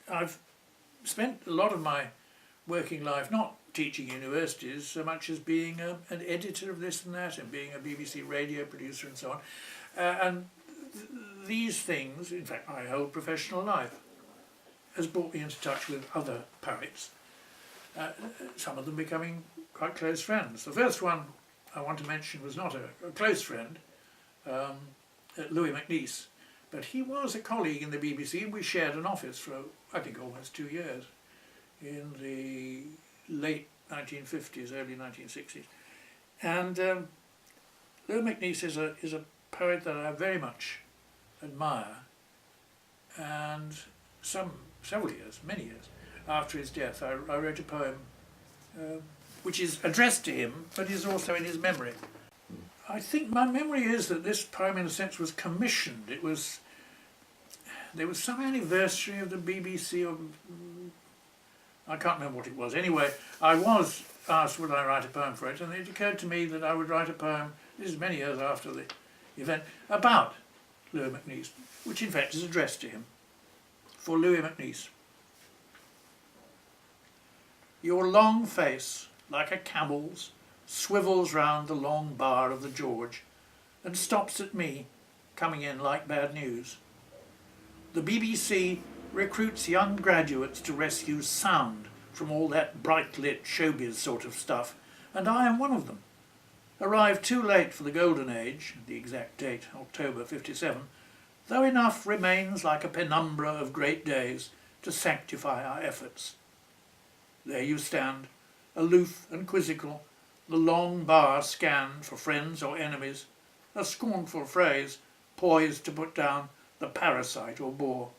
I've spent a lot of my working life not teaching universities so much as being an editor of this and that, and being a BBC radio producer and so on. And these things, in fact my whole professional life, has brought me into touch with other poets, some of them becoming quite close friends. The first one I want to mention was not a close friend, Louis Macneice, but he was a colleague in the BBC, and we shared an office for, I think, almost 2 years in the late 1950s, early 1960s. And Louis Macneice is a poet that I very much admire, and several years, many years, after his death, I wrote a poem which is addressed to him, but is also in his memory. I think my memory is that this poem, in a sense, was commissioned. There was some anniversary of the BBC, or I can't remember what it was. Anyway, I was asked would I write a poem for it, and it occurred to me that I would write a poem, this is many years after the event, about Louis Macneice, which in fact is addressed to him. For Louis Macneice. Your long face, like a camel's, swivels round the long bar of the George and stops at me, coming in like bad news. The BBC recruits young graduates to rescue sound from all that bright-lit showbiz sort of stuff, and I am one of them. Arrived too late for the golden age, the exact date, October '57, though enough remains like a penumbra of great days to sanctify our efforts. There you stand, aloof and quizzical, the long bar scanned for friends or enemies, a scornful phrase poised to put down the parasite or bore.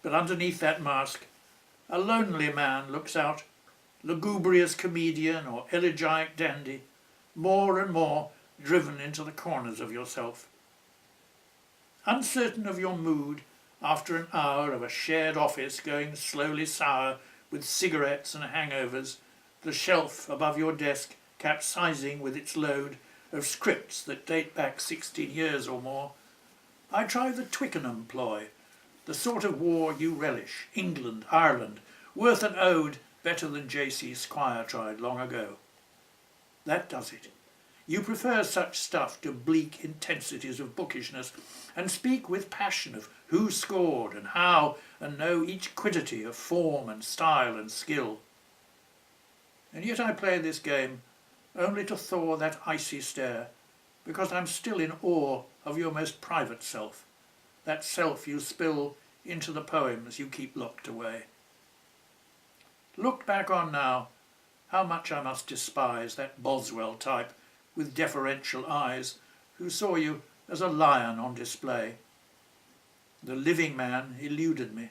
But underneath that mask, a lonely man looks out, lugubrious comedian or elegiac dandy, more and more driven into the corners of yourself. Uncertain of your mood after an hour of a shared office going slowly sour with cigarettes and hangovers, the shelf above your desk capsizing with its load of scripts that date back 16 years or more, I try the Twickenham ploy, the sort of war you relish, England, Ireland, worth an ode better than J.C. Squire tried long ago. That does it. You prefer such stuff to bleak intensities of bookishness, and speak with passion of who scored and how, and know each quiddity of form and style and skill. And yet I play this game only to thaw that icy stare, because I'm still in awe of your most private self, that self you spill into the poems you keep locked away. Looked back on now, how much I must despise that Boswell type with deferential eyes, who saw you as a lion on display. The living man eluded me.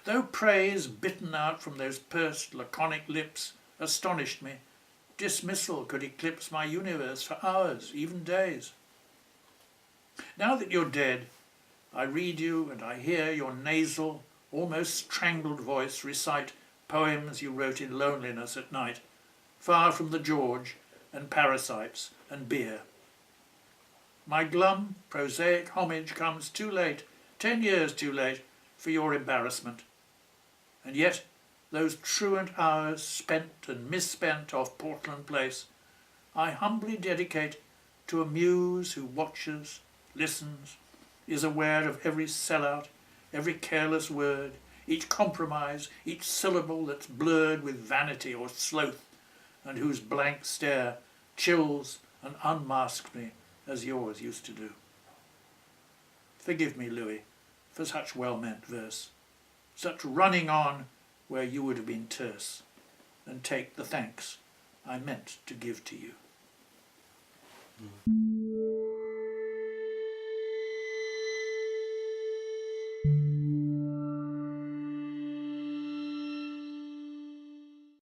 Though praise bitten out from those pursed, laconic lips astonished me, dismissal could eclipse my universe for hours, even days. Now that you're dead, I read you and I hear your nasal, almost strangled voice recite poems you wrote in loneliness at night, far from the George and parasites and beer. My glum, prosaic homage comes too late, 10 years too late, for your embarrassment. And yet, those truant hours spent and misspent off Portland Place, I humbly dedicate to a muse who watches, listens, is aware of every sellout, every careless word, each compromise, each syllable that's blurred with vanity or sloth, and whose blank stare chills and unmasks me as yours used to do. Forgive me, Louis, for such well-meant verse, such running on where you would have been terse, and take the thanks I meant to give to you.